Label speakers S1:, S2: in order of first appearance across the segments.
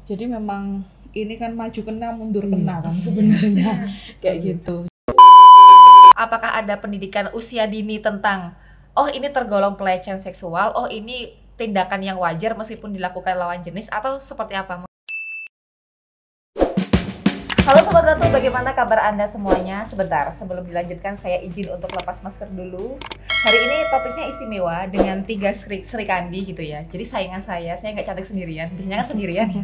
S1: Jadi memang ini kan maju kena mundur kena kan sebenarnya kayak gitu.
S2: Apakah ada pendidikan usia dini tentang oh ini tergolong pelecehan seksual, oh ini tindakan yang wajar meskipun dilakukan lawan jenis, atau seperti apa? Halo Sobat Ratu, bagaimana kabar Anda semuanya? Sebentar, sebelum dilanjutkan saya izin untuk lepas masker dulu. Hari ini topiknya istimewa dengan 3 Sri Kandi gitu ya. Jadi saingan saya nggak cantik sendirian, biasanya kan sendirian ya,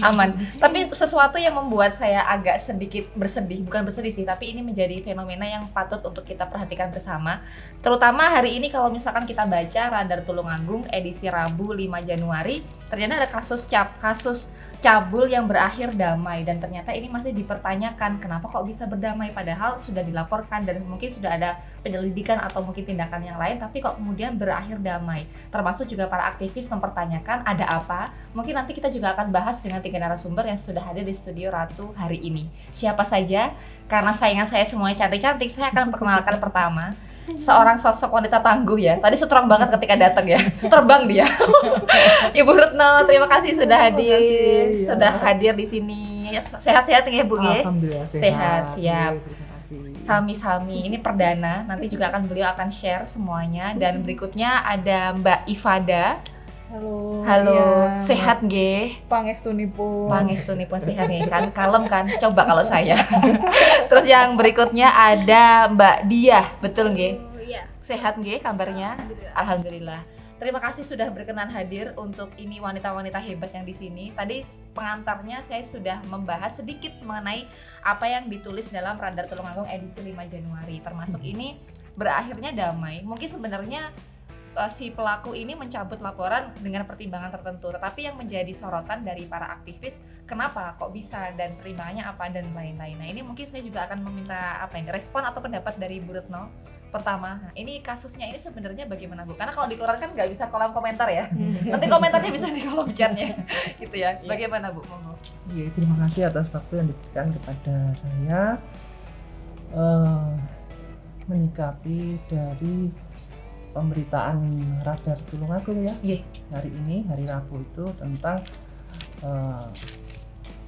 S2: aman. Tapi sesuatu yang membuat saya agak sedikit bersedih, bukan bersedih sih, tapi ini menjadi fenomena yang patut untuk kita perhatikan bersama. Terutama hari ini kalau misalkan kita baca Radar Tulungagung edisi Rabu 5 Januari, ternyata ada kasus cabul yang berakhir damai, dan ternyata ini masih dipertanyakan kenapa kok bisa berdamai padahal sudah dilaporkan dan mungkin sudah ada penyelidikan atau mungkin tindakan yang lain, tapi kok kemudian berakhir damai. Termasuk juga para aktivis mempertanyakan ada apa. Mungkin nanti kita juga akan bahas dengan 3 narasumber yang sudah hadir di studio Ratu hari ini. Siapa saja? Karena saingan saya semuanya cantik-cantik, saya akan perkenalkan pertama seorang sosok wanita tangguh ya. Tadi strong banget ketika datang ya. Terbang dia. Ibu Retno, terima kasih sudah hadir.
S1: Kasih, ya.
S2: Sudah hadir di sini. Sehat-sehat ya Bu ya?
S1: Alhamdulillah
S2: Sehat, siap.
S1: Terima kasih.
S2: Sami-sami. Ini perdana. Nanti juga beliau akan share semuanya. Dan berikutnya ada Mbak Ifada. Halo,
S1: ya,
S2: sehat nggih?
S1: Pangestunipun.
S2: Pangestunipun sehat nih kan, kalem kan? Coba kalau saya. Terus yang berikutnya ada Mbak Diah, betul nggih?
S3: Iya.
S2: Sehat nggih kabarnya? Alhamdulillah. Terima kasih sudah berkenan hadir untuk ini wanita-wanita hebat yang di sini. Tadi pengantarnya saya sudah membahas sedikit mengenai apa yang ditulis dalam Radar Tulungagung edisi 5 Januari. Termasuk ini berakhirnya damai. Mungkin sebenarnya si pelaku ini mencabut laporan dengan pertimbangan tertentu, tetapi yang menjadi sorotan dari para aktivis, kenapa kok bisa dan pertimbangannya apa dan lain-lain. Nah ini mungkin saya juga akan meminta respon atau pendapat dari Bu Retno. Pertama, ini kasusnya ini sebenarnya bagaimana Bu? Karena kalau di koran kan nggak bisa kolom komentar ya. Nanti komentarnya bisa di kolom chatnya, gitu ya. Bagaimana Bu? Monggo.
S4: Iya, terima kasih atas waktu yang diberikan kepada saya menyikapi dari pemberitaan Radar Tulungagung ya.
S2: Yeah.
S4: Hari ini, hari Rabu itu tentang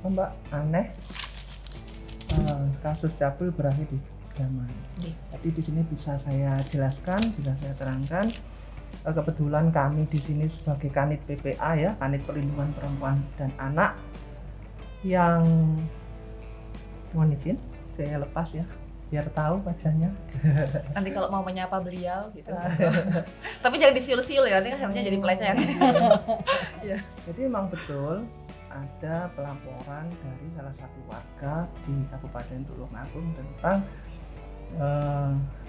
S4: Mbak aneh kasus cabul berakhir di damai.
S2: Yeah.
S4: Jadi di sini bisa saya jelaskan, bisa saya terangkan. Kebetulan kami di sini sebagai Kanit PPA ya, Kanit Perlindungan Perempuan dan Anak, yang mohon izin saya lepas ya, biar tahu wajahnya.
S2: Nanti kalau mau menyapa beliau gitu. Tapi jangan disiul-siul ya, nanti kan akhirnya jadi pelecehan.
S4: Ya. Jadi memang betul ada pelaporan dari salah satu warga di Kabupaten Tulungagung tentang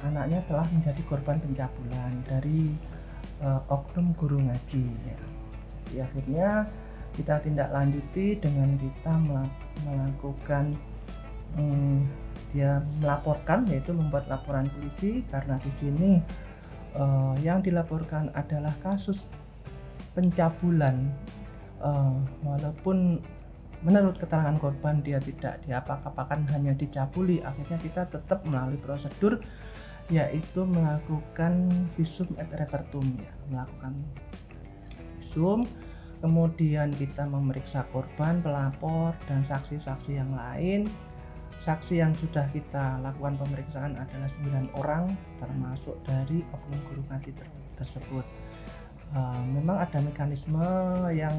S4: anaknya telah menjadi korban pencabulan dari oknum guru ngaji ya. Jadi akhirnya kita tindak lanjuti dengan kita melakukan dia melaporkan, yaitu membuat laporan polisi, karena di sini yang dilaporkan adalah kasus pencabulan, walaupun menurut keterangan korban dia tidak diapa-apakan, hanya dicabuli. Akhirnya kita tetap melalui prosedur, yaitu melakukan visum et repertum ya, melakukan visum, kemudian kita memeriksa korban, pelapor, dan saksi-saksi yang lain. Saksi yang sudah kita lakukan pemeriksaan adalah 9 orang, termasuk dari oknum guru ngaji tersebut. Memang ada mekanisme yang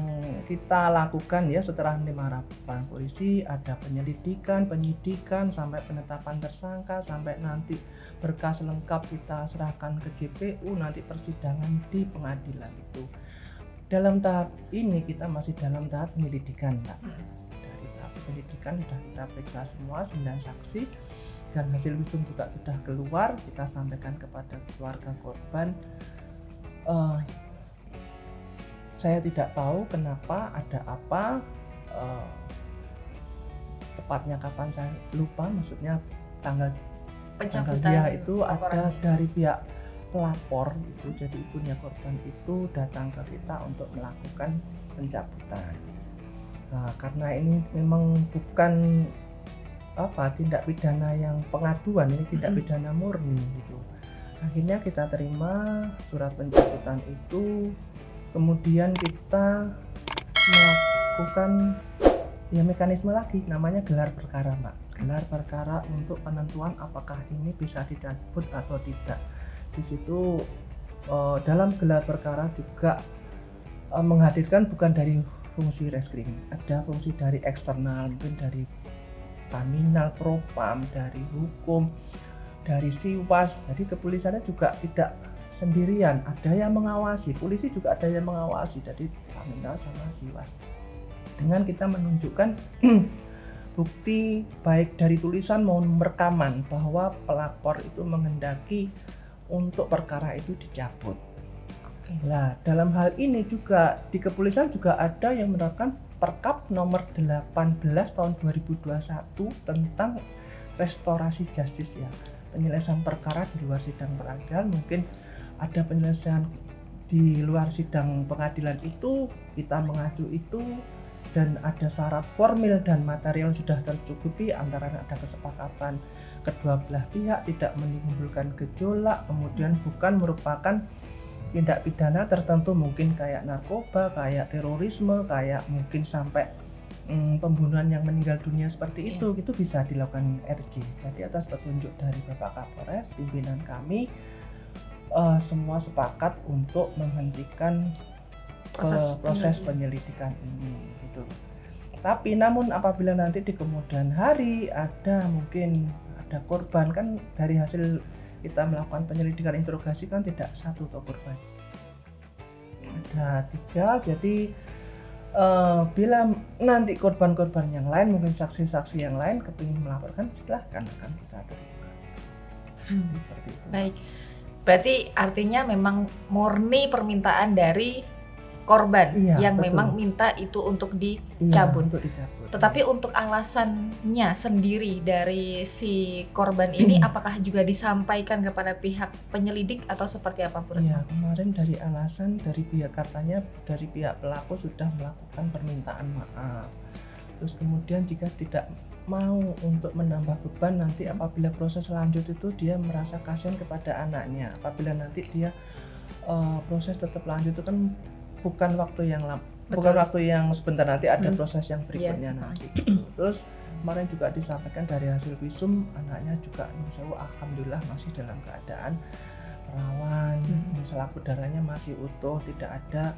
S4: kita lakukan ya setelah menerima laporan polisi, ada penyelidikan, penyidikan, sampai penetapan tersangka, sampai nanti berkas lengkap kita serahkan ke JPU, nanti persidangan di pengadilan itu. Dalam tahap ini kita masih dalam tahap penyelidikan, Pak. Dari tahap penyelidikan sudah kita periksa semua 9 saksi, dan hasil visum juga sudah keluar. Kita sampaikan kepada keluarga korban. Saya tidak tahu kenapa, ada apa, tepatnya kapan saya lupa, maksudnya tanggal dia itu ada dari pihak pelapor itu, jadi ibunya korban itu datang ke kita untuk melakukan pencabutan. Nah, karena ini memang bukan tindak pidana yang pengaduan, ini tindak pidana murni gitu. Akhirnya kita terima surat pencabutan itu, kemudian kita melakukan ya mekanisme lagi namanya gelar perkara, Mbak. Gelar perkara untuk penentuan apakah ini bisa dicabut atau tidak. Di situ dalam gelar perkara juga menghadirkan bukan dari fungsi reskrim, ada fungsi dari eksternal, mungkin dari Paminal, Propam, dari hukum, dari Siwas. Jadi kepolisiannya juga tidak sendirian, ada yang mengawasi, polisi juga ada yang mengawasi, jadi Paminal sama Siwas. Dengan kita menunjukkan bukti baik dari tulisan maupun rekaman bahwa pelapor itu menghendaki untuk perkara itu dicabut. Nah, dalam hal ini juga di kepolisian juga ada yang menerapkan Perkap nomor 18 tahun 2021 tentang restorasi justice ya, penyelesaian perkara di luar sidang peradilan. Mungkin ada penyelesaian di luar sidang pengadilan itu, kita mengacu itu, dan ada syarat formil dan material sudah tercukupi, antara ada kesepakatan kedua belah pihak, tidak menimbulkan gejolak, kemudian bukan merupakan tindak pidana tertentu, mungkin kayak narkoba, kayak terorisme, kayak mungkin sampai pembunuhan yang meninggal dunia seperti itu bisa dilakukan RJ. Jadi atas petunjuk dari Bapak Kapolres, pimpinan kami semua sepakat untuk menghentikan proses penyelidikan ini gitu. Tapi namun apabila nanti di kemudian hari mungkin ada korban, kan dari hasil kita melakukan penyelidikan interogasi kan tidak satu korban, ada 3. Jadi bila nanti korban-korban yang lain, mungkin saksi-saksi yang lain kepingin melaporkan, silahkan, akan kita terima. Seperti itu.
S2: Baik, berarti artinya memang murni permintaan dari korban yang
S4: betul.
S2: memang minta itu untuk dicabut.
S4: Untuk dicabut.
S2: Tetapi untuk alasannya sendiri dari si korban ini apakah juga disampaikan kepada pihak penyelidik atau seperti apa, Bu?
S4: Iya, kemarin dari alasan dari pihak, katanya dari pihak pelaku sudah melakukan permintaan maaf. Terus kemudian jika tidak mau untuk menambah beban, nanti apabila proses lanjut itu dia merasa kasihan kepada anaknya. Apabila nanti dia proses tetap lanjut itu kan bukan waktu yang lama, bukan waktu yang sebentar, nanti ada proses yang berikutnya nanti. Terus kemarin juga disampaikan dari hasil visum, anaknya juga alhamdulillah masih dalam keadaan perawan, selaput darahnya masih utuh, tidak ada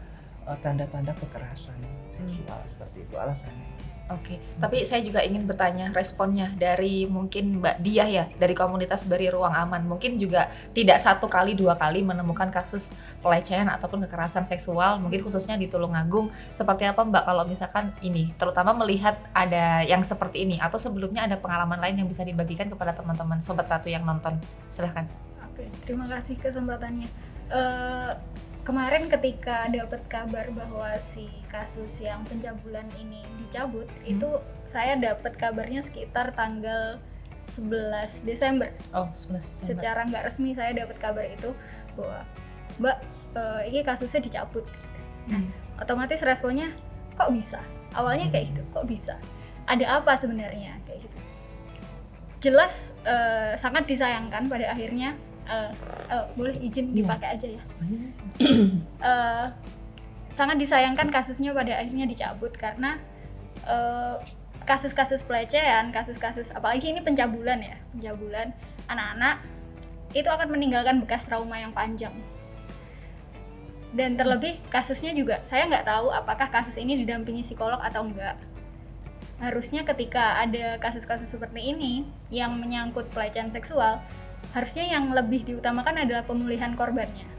S4: tanda-tanda kekerasan seksual seperti itu alasannya.
S2: Oke, tapi saya juga ingin bertanya responnya dari mungkin Mbak Diah ya, dari komunitas Beri Ruang Aman. Mungkin juga tidak 1 kali 2 kali menemukan kasus pelecehan ataupun kekerasan seksual, mungkin khususnya di Tulungagung. Seperti apa Mbak kalau misalkan ini, terutama melihat ada yang seperti ini, atau sebelumnya ada pengalaman lain yang bisa dibagikan kepada teman-teman Sobat Ratu yang nonton? Silahkan.
S3: Oke, terima kasih kesempatannya. Kemarin ketika dapat kabar bahwa si kasus yang pencabulan ini dicabut, itu saya dapat kabarnya sekitar tanggal 11 Desember.
S2: Oh, 11 Desember.
S3: Secara nggak resmi saya dapat kabar itu bahwa Mbak, ini kasusnya dicabut. Otomatis responnya, kok bisa? Awalnya kayak gitu, kok bisa? Ada apa sebenarnya kayak gitu? Jelas sangat disayangkan pada akhirnya. Boleh izin dipakai aja ya. Sangat disayangkan kasusnya pada akhirnya dicabut karena kasus-kasus pelecehan, kasus-kasus apalagi ini pencabulan ya, pencabulan anak-anak itu akan meninggalkan bekas trauma yang panjang. Dan terlebih kasusnya juga saya nggak tahu apakah kasus ini didampingi psikolog atau enggak. Harusnya ketika ada kasus-kasus seperti ini yang menyangkut pelecehan seksual, harusnya yang lebih diutamakan adalah pemulihan korbannya.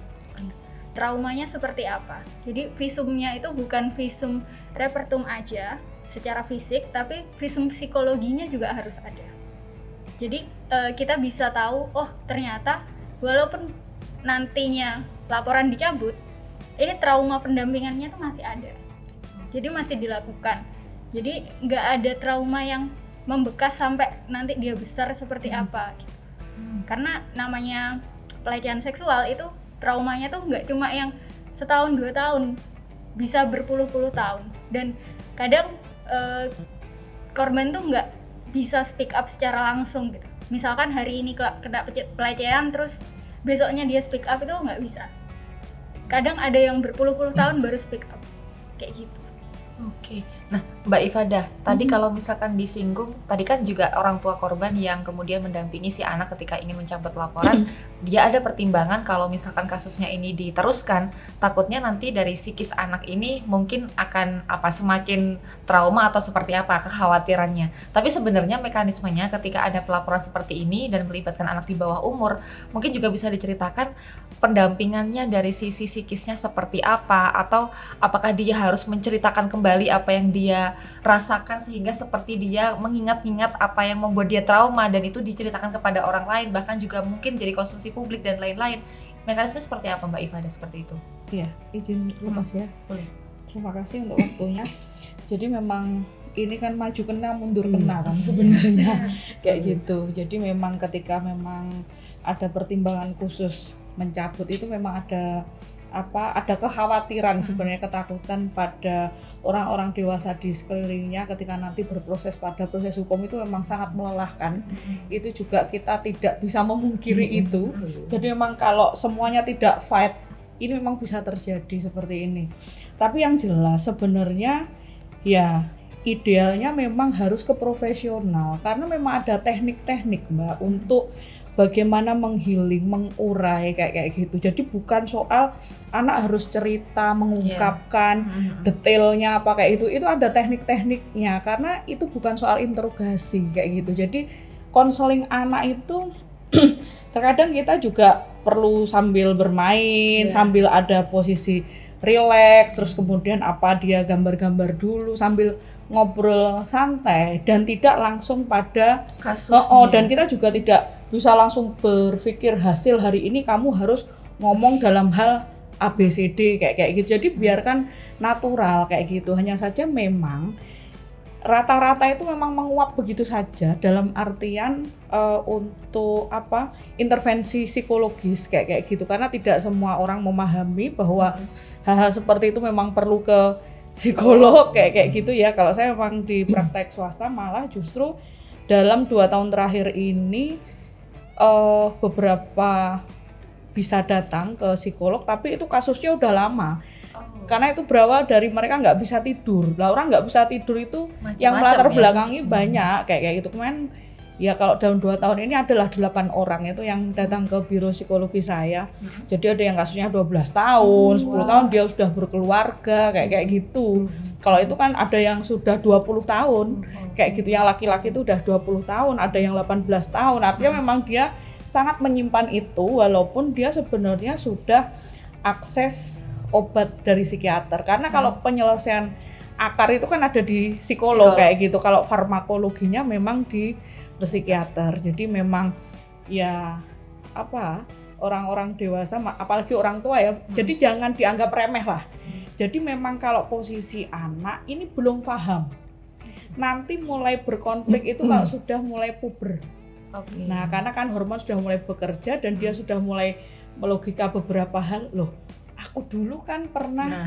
S3: Traumanya seperti apa? Jadi visumnya itu bukan visum repertum aja secara fisik, tapi visum psikologinya juga harus ada. Jadi kita bisa tahu, oh ternyata walaupun nantinya laporan dicabut, ini trauma pendampingannya tuh masih ada. Jadi masih dilakukan. Jadi nggak ada trauma yang membekas sampai nanti dia besar seperti apa. Gitu. Karena namanya pelecehan seksual itu traumanya tuh nggak cuma yang setahun 2 tahun, bisa berpuluh-puluh tahun. Dan kadang korban tuh nggak bisa speak up secara langsung gitu. Misalkan hari ini kena pelecehan terus besoknya dia speak up, itu nggak bisa. Kadang ada yang berpuluh-puluh tahun baru speak up kayak gitu.
S2: Oke, Mbak Ifadah, tadi kalau misalkan disinggung, tadi kan juga orang tua korban yang kemudian mendampingi si anak ketika ingin mencabut laporan, dia ada pertimbangan kalau misalkan kasusnya ini diteruskan, takutnya nanti dari psikis anak ini mungkin akan semakin trauma atau seperti apa kekhawatirannya. Tapi sebenarnya mekanismenya ketika ada pelaporan seperti ini dan melibatkan anak di bawah umur, mungkin juga bisa diceritakan pendampingannya dari sisi psikisnya seperti apa, atau apakah dia harus menceritakan kembali apa yang dia rasakan sehingga seperti dia mengingat-ingat apa yang membuat dia trauma dan itu diceritakan kepada orang lain, bahkan juga mungkin jadi konsumsi publik dan lain-lain. Mekanisme seperti apa Mbak Ifadah seperti itu?
S1: Iya, izin lepas ya.
S2: Boleh.
S1: Terima kasih untuk waktunya. Jadi memang ini kan maju kena mundur kena kan sebenarnya kayak gitu. Jadi memang ketika memang ada pertimbangan khusus mencabut itu memang ada kekhawatiran sebenarnya, ketakutan pada orang-orang dewasa di sekelilingnya ketika nanti berproses pada proses hukum itu memang sangat melelahkan. Itu juga kita tidak bisa memungkiri itu. Jadi memang kalau semuanya tidak fight, ini memang bisa terjadi seperti ini. Tapi yang jelas sebenarnya ya idealnya memang harus ke profesional, karena memang ada teknik-teknik Mbak untuk bagaimana menghealing, mengurai kayak gitu. Jadi bukan soal anak harus cerita, mengungkapkan detailnya apa kayak itu ada teknik-tekniknya, karena itu bukan soal interogasi kayak gitu. Jadi konseling anak itu terkadang kita juga perlu sambil bermain, sambil ada posisi relax, terus kemudian dia gambar-gambar dulu sambil ngobrol santai dan tidak langsung pada kasusnya. Dan kita juga tidak bisa langsung berpikir hasil hari ini kamu harus ngomong dalam hal ABCD kayak gitu. Jadi biarkan natural kayak gitu. Hanya saja memang rata-rata itu memang menguap begitu saja dalam artian untuk intervensi psikologis kayak gitu, karena tidak semua orang memahami bahwa hal-hal seperti itu memang perlu ke psikolog kayak gitu ya. Kalau saya memang di praktek swasta malah justru dalam 2 tahun terakhir ini beberapa bisa datang ke psikolog, tapi itu kasusnya udah lama. Karena itu berawal dari mereka nggak bisa tidur. Lah orang nggak bisa tidur itu yang melatar belakangi banyak kayak gitu. Kemarin ya kalau dalam 2 tahun ini adalah 8 orang itu yang datang ke biro psikologi saya. Jadi ada yang kasusnya 12 tahun, 10 tahun dia sudah berkeluarga kayak gitu. Kalau itu kan ada yang sudah 20 tahun kayak gitu, yang laki-laki itu udah 20 tahun, ada yang 18 tahun. Artinya memang dia sangat menyimpan itu walaupun dia sebenarnya sudah akses obat dari psikiater. Karena kalau penyelesaian akar itu kan ada di psikolog kayak gitu. Kalau farmakologinya memang di psikiater. Jadi memang ya orang-orang dewasa, apalagi orang tua ya, jadi jangan dianggap remeh lah. Jadi memang kalau posisi anak ini belum paham, nanti mulai berkonflik itu kalau sudah mulai puber. Nah karena kan hormon sudah mulai bekerja dan dia sudah mulai melogika beberapa hal, loh aku dulu kan pernah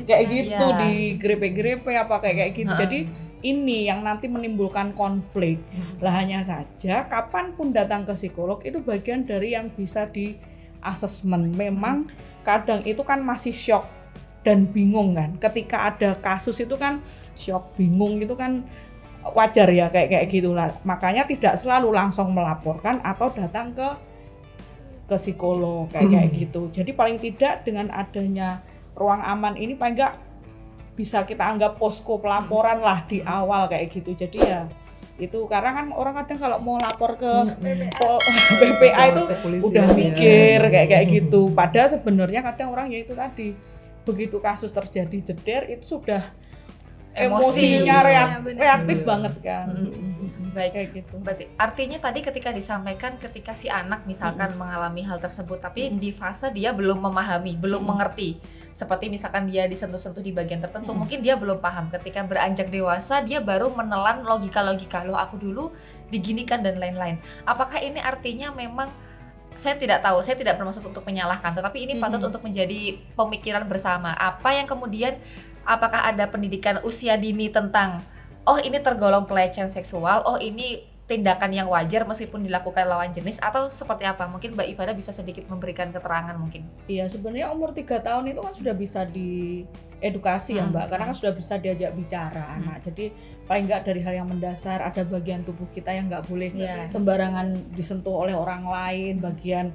S1: kayak gitu di grepe-grepe apa kayak gitu. Jadi ini yang nanti menimbulkan konflik. Lah hanya saja kapanpun datang ke psikolog itu bagian dari yang bisa di asesmen. Memang kadang itu kan masih shock dan bingung kan. Ketika ada kasus itu kan shock, bingung itu kan wajar ya kayak gitulah. Makanya tidak selalu langsung melaporkan atau datang ke psikolog kayak gitu. Jadi paling tidak dengan adanya ruang aman ini paling enggak bisa kita anggap posko pelaporan lah di awal kayak gitu. Jadi ya itu karena kan orang kadang kalau mau lapor ke PPA itu udah mikir kayak gitu. Padahal sebenarnya kadang orang ya itu tadi begitu kasus terjadi jeder itu sudah emosinya reaktif banget kan.
S2: Baik,
S1: kayak gitu.
S2: Berarti artinya tadi ketika disampaikan ketika si anak misalkan mengalami hal tersebut tapi di fase dia belum memahami, belum mengerti. Seperti misalkan dia disentuh-sentuh di bagian tertentu, mungkin dia belum paham. Ketika beranjak dewasa dia baru menelan logika-logika, loh aku dulu diginikan dan lain-lain. Apakah ini artinya memang, saya tidak tahu, saya tidak bermaksud untuk menyalahkan, tetapi ini patut untuk menjadi pemikiran bersama. Apa yang kemudian, apakah ada pendidikan usia dini tentang oh ini tergolong pelecehan seksual, oh ini tindakan yang wajar meskipun dilakukan lawan jenis, atau seperti apa? Mungkin Mbak Ifada bisa sedikit memberikan keterangan mungkin.
S1: Iya, sebenarnya umur 3 tahun itu kan sudah bisa diedukasi ya Mbak, karena kan sudah bisa diajak bicara anak. Jadi paling nggak dari hal yang mendasar, ada bagian tubuh kita yang nggak boleh sembarangan disentuh oleh orang lain, bagian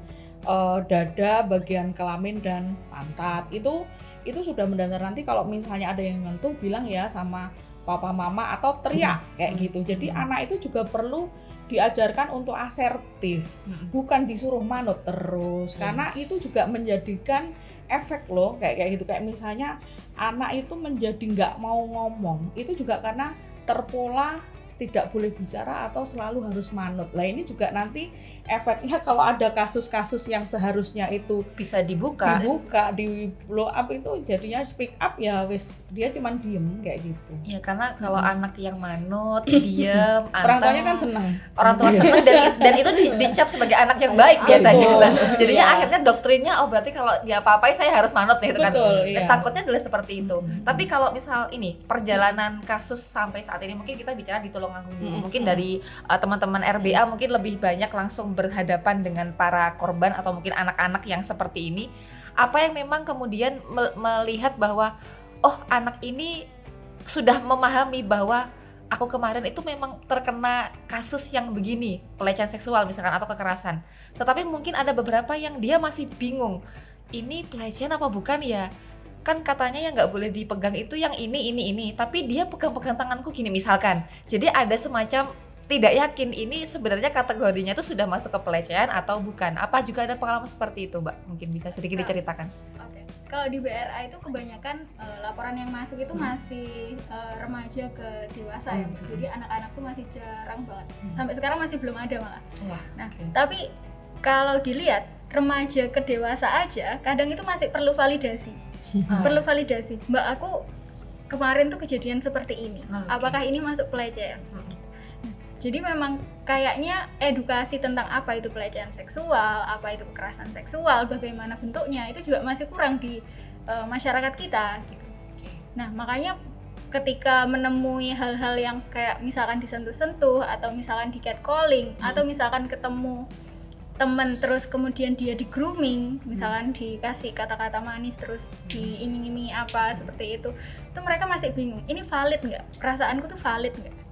S1: dada, bagian kelamin dan pantat. Itu sudah mendasar. Nanti kalau misalnya ada yang menyentuh, bilang ya sama papa mama atau teriak kayak gitu. Jadi anak itu juga perlu diajarkan untuk asertif, bukan disuruh manut terus, karena itu juga menjadikan efek loh kayak gitu. Kayak misalnya anak itu menjadi nggak mau ngomong, itu juga karena terpola tidak boleh bicara atau selalu harus manut. Lah ini juga nanti efeknya kalau ada kasus-kasus yang seharusnya itu
S2: bisa dibuka,
S1: di blow up, itu jadinya speak up ya wis dia cuman diem kayak gitu.
S2: Ya karena kalau anak yang manut, diem,
S1: orang tuanya kan seneng.
S2: Orang tua seneng dan itu dicap sebagai anak yang baik biasanya. Nah, jadinya akhirnya doktrinnya berarti kalau dia apa-apain saya harus manut nih, itu kan. Takutnya adalah seperti itu. Tapi kalau misal ini perjalanan kasus sampai saat ini, mungkin kita bicara di Tulungagung dulu. Mungkin dari teman-teman RBA mungkin lebih banyak langsung berhadapan dengan para korban atau mungkin anak-anak yang seperti ini. Apa yang memang kemudian melihat bahwa oh anak ini sudah memahami bahwa aku kemarin itu memang terkena kasus yang begini, pelecehan seksual misalkan atau kekerasan. Tetapi mungkin ada beberapa yang dia masih bingung, ini pelecehan apa bukan ya? Kan katanya yang nggak boleh dipegang itu yang ini, tapi dia pegang-pegang tanganku gini misalkan. Jadi ada semacam tidak yakin ini sebenarnya kategorinya itu sudah masuk ke pelecehan atau bukan. Apa juga ada pengalaman seperti itu, Mbak? Mungkin bisa sedikit diceritakan.
S3: Oke. Kalau di BRA itu kebanyakan laporan yang masuk itu masih remaja ke dewasa ya. Jadi anak-anak tuh masih jarang banget. Sampai sekarang masih belum ada malah. Nah, tapi kalau dilihat remaja ke dewasa aja kadang itu masih perlu validasi. Perlu validasi. Mbak, aku kemarin tuh kejadian seperti ini. Apakah ini masuk pelecehan? Jadi memang kayaknya edukasi tentang apa itu pelecehan seksual, apa itu kekerasan seksual, bagaimana bentuknya, itu juga masih kurang di masyarakat kita gitu. Nah, makanya ketika menemui hal-hal yang kayak misalkan disentuh-sentuh atau misalkan di catcalling atau misalkan ketemu teman terus kemudian dia di grooming, misalkan dikasih kata-kata manis terus diiming-imingi apa seperti itu mereka masih bingung, ini valid nggak? Perasaanku tuh valid nggak?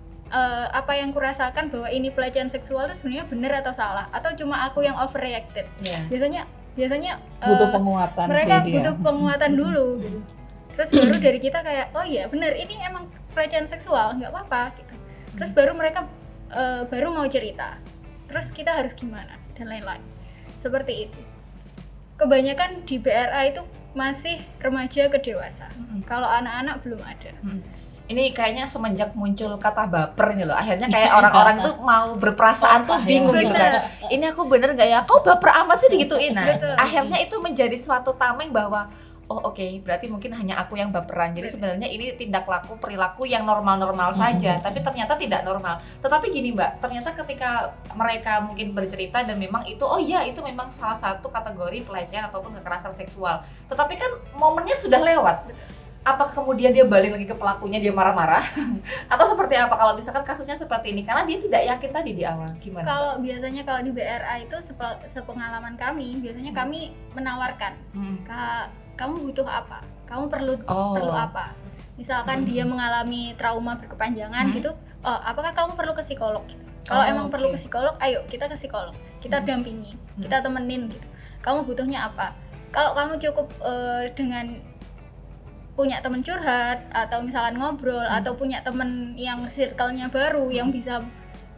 S3: Apa yang kurasakan bahwa ini pelecehan seksual itu sebenarnya benar atau salah? Atau cuma aku yang overreacted? Biasanya
S1: butuh penguatan
S3: mereka butuh penguatan dulu gitu. Terus baru dari kita kayak, oh iya benar ini emang pelecehan seksual, nggak apa-apa gitu. Terus baru mereka baru mau cerita. Terus kita harus gimana? Dan lain-lain. Seperti itu. Kebanyakan di BRA itu masih remaja ke dewasa. Kalau anak-anak belum ada.
S2: Ini kayaknya semenjak muncul kata baper nih loh, akhirnya kayak orang-orang tuh mau berperasaan tuh bingung gitu kan. Ini aku bener nggak ya? Kau baper amat sih digituin. Nah, akhirnya itu menjadi suatu tameng bahwa oh oke, berarti mungkin hanya aku yang baperan. Jadi sebenarnya ini tindak laku perilaku yang normal-normal saja, tapi ternyata tidak normal. Tetapi gini Mbak, ternyata ketika mereka mungkin bercerita dan memang itu oh iya itu memang salah satu kategori pelecehan ataupun kekerasan seksual. Tetapi kan momennya sudah lewat. Apa kemudian dia balik lagi ke pelakunya, dia marah-marah? Atau seperti apa kalau misalkan kasusnya seperti ini? Karena dia tidak yakin tadi di awal. Gimana?
S3: Kalau biasanya kalau di BRA itu sepengalaman kami, biasanya kami menawarkan, kamu butuh apa? Kamu perlu apa? Misalkan dia mengalami trauma berkepanjangan gitu, apakah kamu perlu ke psikolog? Kalau emang perlu ke psikolog, ayo kita ke psikolog, kita dampingi, kita temenin gitu. Kamu butuhnya apa? Kalau kamu cukup dengan punya teman curhat atau misalkan ngobrol atau punya teman yang circle-nya baru yang bisa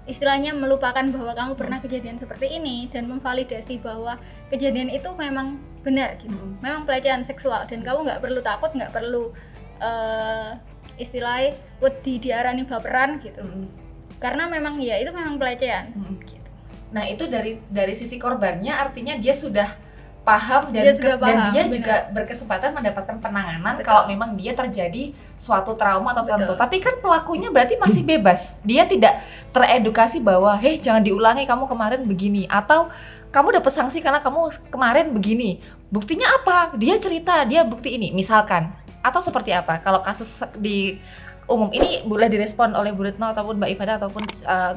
S3: istilahnya melupakan bahwa kamu pernah kejadian seperti ini dan memvalidasi bahwa kejadian itu memang benar gitu, memang pelecehan seksual dan kamu nggak perlu takut, nggak perlu istilahnya wedi diarani baperan gitu, karena memang ya itu memang pelecehan. Gitu.
S2: Nah itu dari sisi korbannya artinya dia sudah paham dan dia juga berkesempatan mendapatkan penanganan kalau memang dia terjadi suatu trauma atau tertentu. Tapi kan pelakunya berarti masih bebas. Dia tidak teredukasi bahwa jangan diulangi, kamu kemarin begini, atau kamu dapat sanksi karena kamu kemarin begini. Buktinya apa? Dia cerita, dia bukti ini misalkan. Atau seperti apa? Kalau kasus di umum. Ini boleh direspon oleh Bu Retno ataupun Mbak Ifada ataupun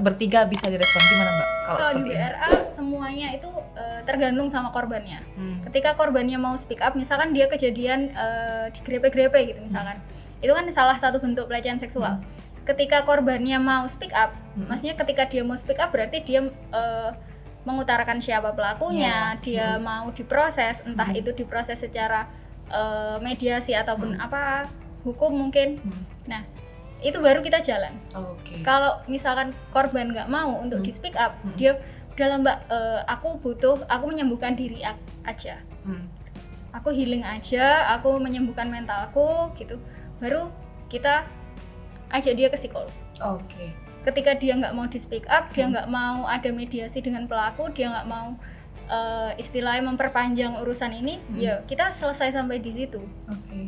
S2: bertiga bisa direspon. Gimana Mbak?
S3: Kalau di BRA semuanya itu tergantung sama korbannya. Ketika korbannya mau speak up, misalkan dia kejadian digrepe-grepe gitu misalkan, itu kan salah satu bentuk pelecehan seksual. Ketika korbannya mau speak up, maksudnya ketika dia mau speak up berarti dia mengutarakan siapa pelakunya, dia mau diproses, entah itu diproses secara mediasi ataupun apa hukum mungkin. Nah, itu baru kita jalan. Kalau misalkan korban nggak mau untuk di speak up, dia udahlah Mbak, aku menyembuhkan diri aja, aku healing aja, aku menyembuhkan mentalku gitu, baru kita ajak dia ke psikolog. Ketika dia nggak mau di speak up, dia nggak mau ada mediasi dengan pelaku, dia nggak mau istilahnya memperpanjang urusan ini, ya kita selesai sampai di situ.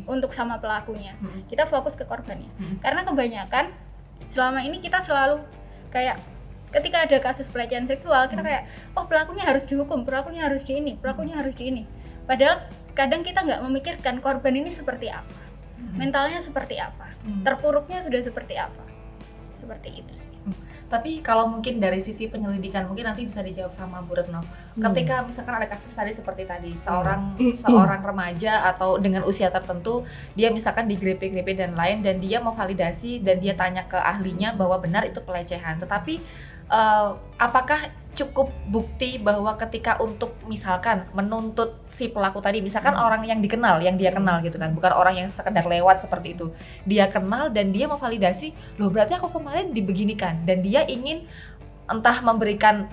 S3: Untuk sama pelakunya, kita fokus ke korbannya. Karena kebanyakan selama ini kita selalu kayak ketika ada kasus pelecehan seksual, kita kayak oh pelakunya harus dihukum, pelakunya harus di ini, pelakunya harus di ini. Padahal kadang kita nggak memikirkan korban ini seperti apa, mentalnya seperti apa, terpuruknya sudah seperti apa, seperti itu sih.
S2: Tapi kalau mungkin dari sisi penyelidikan, mungkin nanti bisa dijawab sama Bu Retno. Ketika misalkan ada kasus tadi seperti tadi, seorang remaja atau dengan usia tertentu, dia misalkan digrepe-grepe dan lain, dan dia mau validasi dan dia tanya ke ahlinya bahwa benar itu pelecehan. Tetapi apakah cukup bukti bahwa ketika untuk misalkan menuntut si pelaku tadi, misalkan orang yang dikenal, yang dia kenal gitu kan, bukan orang yang sekedar lewat seperti itu, dia kenal dan dia mau validasi, loh berarti aku kemarin dibeginikan, dan dia ingin entah memberikan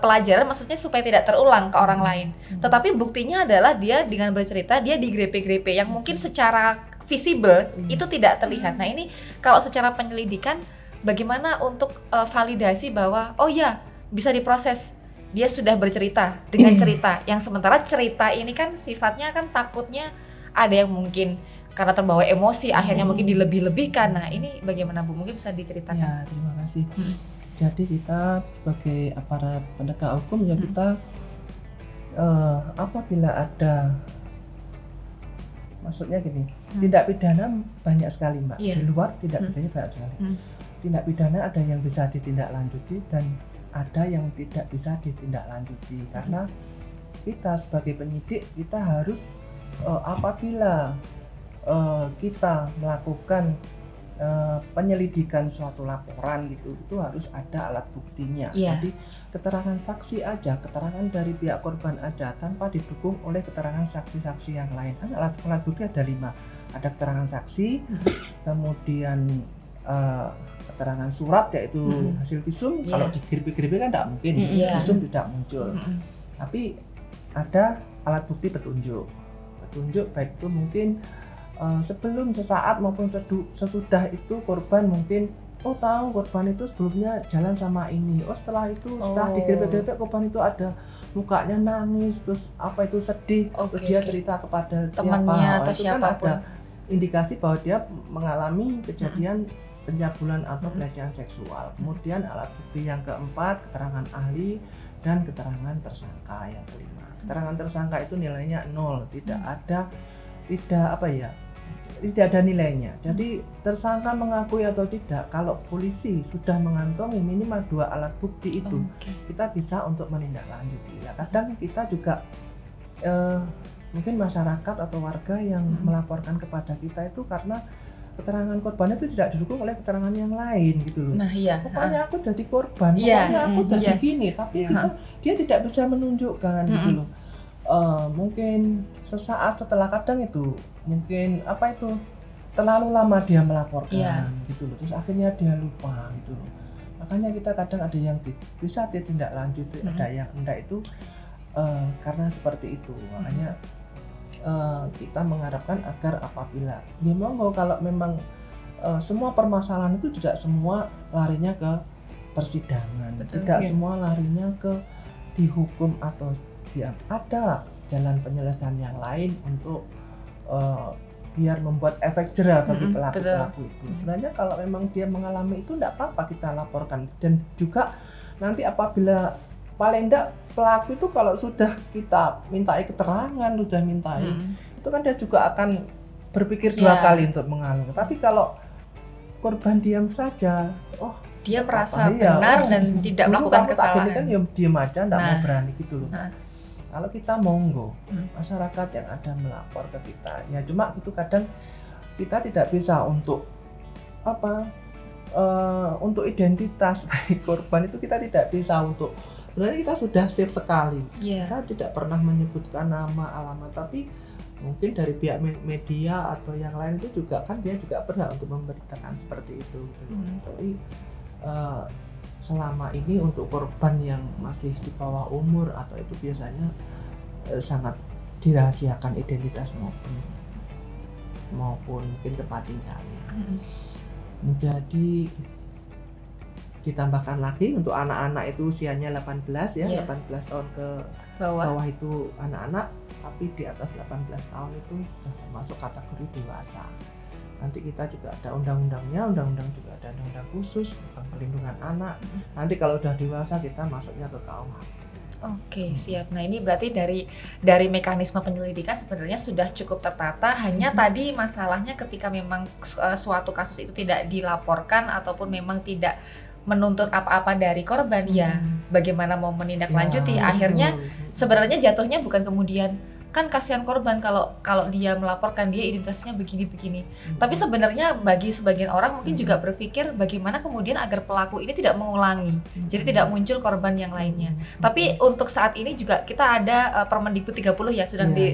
S2: pelajaran, maksudnya supaya tidak terulang ke orang lain. Tetapi buktinya adalah dia dengan bercerita dia digrepe-grepe yang mungkin secara visible itu tidak terlihat. Nah ini kalau secara penyelidikan bagaimana untuk validasi bahwa oh ya bisa diproses, dia sudah bercerita dengan cerita yang sementara cerita ini kan sifatnya kan takutnya ada yang mungkin karena terbawa emosi akhirnya mungkin dilebih-lebihkan. Nah ini bagaimana Bu, mungkin bisa diceritakan?
S4: Ya, terima kasih. Jadi kita sebagai aparat penegak hukum ya kita apabila ada, maksudnya gini, tindak pidana banyak sekali Mbak, di luar tindak pidana banyak sekali. Tindak pidana ada yang bisa ditindaklanjuti dan ada yang tidak bisa ditindaklanjuti, karena kita sebagai penyidik kita harus apabila kita melakukan penyelidikan suatu laporan gitu, itu harus ada alat buktinya. Jadi keterangan saksi aja, keterangan dari pihak korban aja tanpa didukung oleh keterangan saksi-saksi yang lain. Alat bukti ada 5, ada keterangan saksi, kemudian keterangan surat yaitu hasil visum. Kalau digrepe-grepe kan tidak mungkin, visum tidak muncul. Tapi ada alat bukti petunjuk baik itu mungkin sebelum, sesaat maupun sesudah itu korban mungkin tahu korban itu sebelumnya jalan sama ini, setelah itu setelah digrepe-grepe korban itu ada mukanya nangis, terus apa itu sedih, terus dia cerita kepada
S2: temannya atau
S4: itu
S2: siapapun.
S4: kan ada indikasi bahwa dia mengalami kejadian pencabulan atau pelecehan seksual. Kemudian alat bukti yang keempat, keterangan ahli dan keterangan tersangka yang kelima. Keterangan tersangka itu nilainya 0, tidak ada nilainya. Jadi tersangka mengakui atau tidak, kalau polisi sudah mengantongi minimal 2 alat bukti itu, kita bisa untuk menindaklanjuti. Ya, kadang kita juga mungkin masyarakat atau warga yang melaporkan kepada kita itu karena keterangan korban itu tidak didukung oleh keterangan yang lain gitu loh.
S2: Nah iya.
S4: Pokoknya aku jadi korban, pokoknya aku jadi gini, tapi dia tidak bisa menunjukkan gitu loh. Mungkin sesaat setelah, kadang itu mungkin terlalu lama dia melaporkan gitu loh, terus akhirnya dia lupa gitu loh. Makanya kita kadang ada yang bisa ditindaklanjuti, ada yang enggak, itu karena seperti itu. Makanya kita mengharapkan agar apabila ya monggo, kalau memang semua permasalahan itu tidak semua larinya ke persidangan, tidak semua larinya ke dihukum atau ada jalan penyelesaian yang lain untuk biar membuat efek jera bagi pelaku-pelaku itu. Sebenarnya kalau memang dia mengalami itu tidak apa-apa kita laporkan, dan juga nanti apabila paling enggak pelaku itu kalau sudah kita mintai keterangan, sudah mintai itu kan dia juga akan berpikir 2 kali untuk mengalami. Tapi kalau korban diam saja, oh
S2: dia merasa
S4: iya,
S2: benar dan tidak melakukan kesalahan.
S4: Kan ya diam aja, nggak mau berani gitu loh.
S2: Nah.
S4: Kalau kita monggo, masyarakat yang ada melapor ke kita, ya cuma itu kadang kita tidak bisa untuk untuk identitas baik korban itu kita tidak bisa untuk, sebenarnya kita sudah safe sekali. Kita tidak pernah menyebutkan nama, alamat, tapi mungkin dari pihak media atau yang lain itu juga kan dia juga berhak untuk memberitakan seperti itu. Tapi selama ini untuk korban yang masih di bawah umur atau itu biasanya sangat dirahasiakan identitas maupun mungkin tempat tinggalnya. Jadi ditambahkan lagi untuk anak-anak itu usianya 18 ya, 18 tahun ke bawah itu anak-anak, tapi di atas 18 tahun itu sudah termasuk kategori dewasa. Nanti kita juga ada undang-undangnya, undang-undang juga ada undang-undang khusus tentang perlindungan anak. Nanti kalau udah dewasa kita masuknya ke KUHP.
S2: Oke, siap. Nah, ini berarti dari mekanisme penyelidikan sebenarnya sudah cukup tertata. Hanya tadi masalahnya ketika memang suatu kasus itu tidak dilaporkan ataupun memang tidak menuntut apa-apa dari korban, ya bagaimana mau menindaklanjuti. Akhirnya sebenarnya jatuhnya bukan kemudian kan kasihan korban kalau dia melaporkan dia identitasnya begini-begini. Tapi sebenarnya bagi sebagian orang mungkin juga berpikir bagaimana kemudian agar pelaku ini tidak mengulangi. Jadi tidak muncul korban yang lainnya. Tapi untuk saat ini juga kita ada Permendikbud 30 ya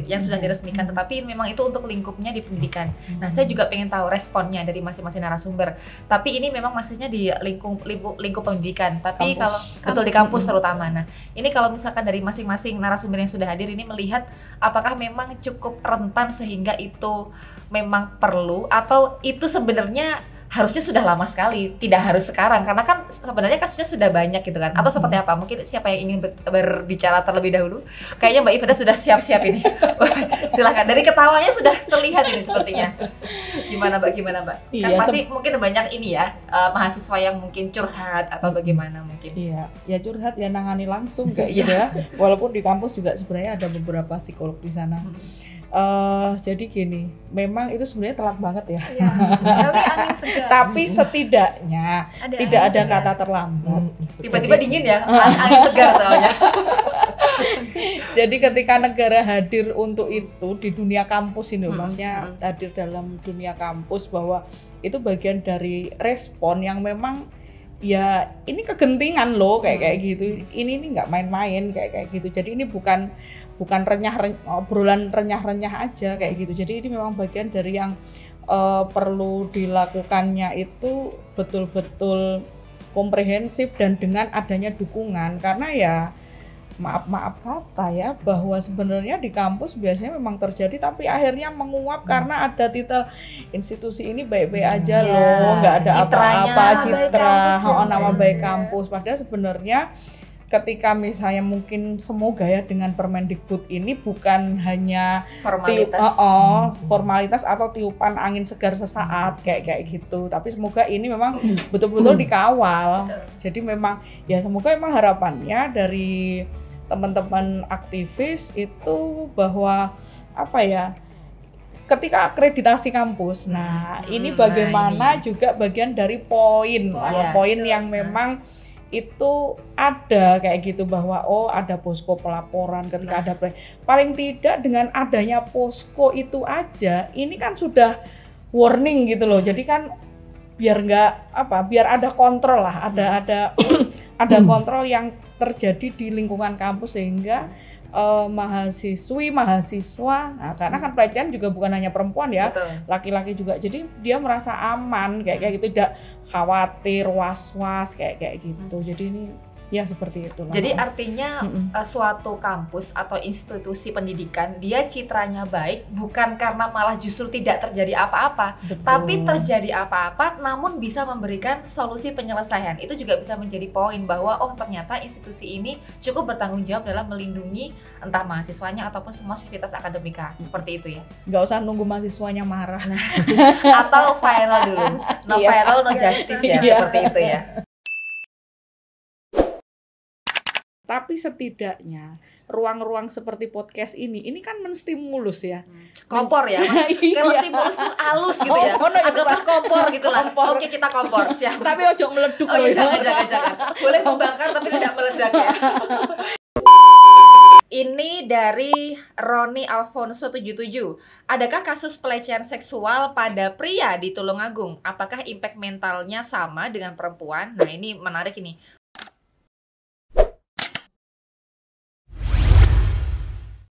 S2: yang sudah diresmikan, tetapi memang itu untuk lingkupnya di pendidikan. Nah, saya juga pengen tahu responnya dari masing-masing narasumber. Tapi ini memang masihnya di lingkup pendidikan. Tapi kalau betul di kampus terutama. Nah, ini kalau misalkan dari masing-masing narasumber yang sudah hadir ini melihat apakah memang cukup rentan sehingga itu memang perlu, atau itu sebenarnya harusnya sudah lama sekali, tidak harus sekarang karena kan sebenarnya kasusnya sudah banyak gitu kan, atau seperti apa? Mungkin siapa yang ingin berbicara terlebih dahulu? Kayaknya Mbak Ibadah sudah siap-siap ini. Silahkan, dari ketawanya sudah terlihat ini sepertinya. Gimana Mbak? Kan pasti mungkin banyak ini ya, mahasiswa yang mungkin curhat atau bagaimana mungkin.
S1: Iya, ya curhat ya nangani langsung kayak gitu ya. Walaupun di kampus juga sebenarnya ada beberapa psikolog di sana. Jadi gini, memang itu sebenarnya telat banget ya. Tapi setidaknya tidak ada kata terlambat.
S2: Tiba-tiba dingin ya, angin segar soalnya.
S1: Jadi ketika negara hadir untuk itu di dunia kampus ini, maksudnya hadir dalam dunia kampus, bahwa itu bagian dari respon yang memang ya ini kegentingan loh kayak gitu. Ini nggak main-main kayak gitu. Jadi ini bukan obrolan renyah-renyah aja kayak gitu. Jadi ini memang bagian dari yang perlu dilakukannya itu betul-betul komprehensif dan dengan adanya dukungan, karena ya maaf kata ya bahwa sebenarnya di kampus biasanya memang terjadi tapi akhirnya menguap karena ada titel institusi ini baik-baik aja loh, nggak ada apa-apa, citra nama baik kampus. Padahal sebenarnya ketika misalnya mungkin semoga ya dengan Permendikbud ini bukan hanya formalitas atau tiupan angin segar sesaat kayak gitu, tapi semoga ini memang betul-betul dikawal. Jadi memang ya semoga memang harapannya dari teman-teman aktivis itu bahwa apa ya, ketika akreditasi kampus, nah ini bagaimana juga bagian dari poin yang memang itu ada kayak gitu, bahwa ada posko pelaporan ketika ada paling tidak dengan adanya posko itu aja ini kan sudah warning gitu loh. Jadi kan biar ada kontrol lah, ada kontrol yang terjadi di lingkungan kampus sehingga mahasiswa, nah, karena kan pelecehan juga bukan hanya perempuan ya, laki-laki juga, jadi dia merasa aman kayak gitu, tidak khawatir, was-was kayak gitu. Jadi ini ya seperti itu.
S2: Jadi artinya suatu kampus atau institusi pendidikan dia citranya baik bukan karena malah justru tidak terjadi apa-apa, tapi terjadi apa-apa namun bisa memberikan solusi penyelesaian. Itu juga bisa menjadi poin bahwa ternyata institusi ini cukup bertanggung jawab dalam melindungi entah mahasiswanya ataupun semua sivitas akademika. Seperti itu ya.
S1: Nggak usah nunggu mahasiswanya marah.
S2: Atau viral dulu. No viral, no justice ya, seperti itu ya.
S1: Tapi setidaknya ruang-ruang seperti podcast ini kan menstimulus ya.
S2: Kompor ya. Kalau stimulus tuh halus gitu ya. Anggaplah kompor gitu lah. Oke, kita kompor. Siap.
S1: Tapi ojo meleduk.
S2: Oh iya, jangan. Boleh membakar tapi tidak meledak ya. Ini dari Roni Alfonso 77. Adakah kasus pelecehan seksual pada pria di Tulungagung? Apakah impact mentalnya sama dengan perempuan? Nah, ini menarik ini.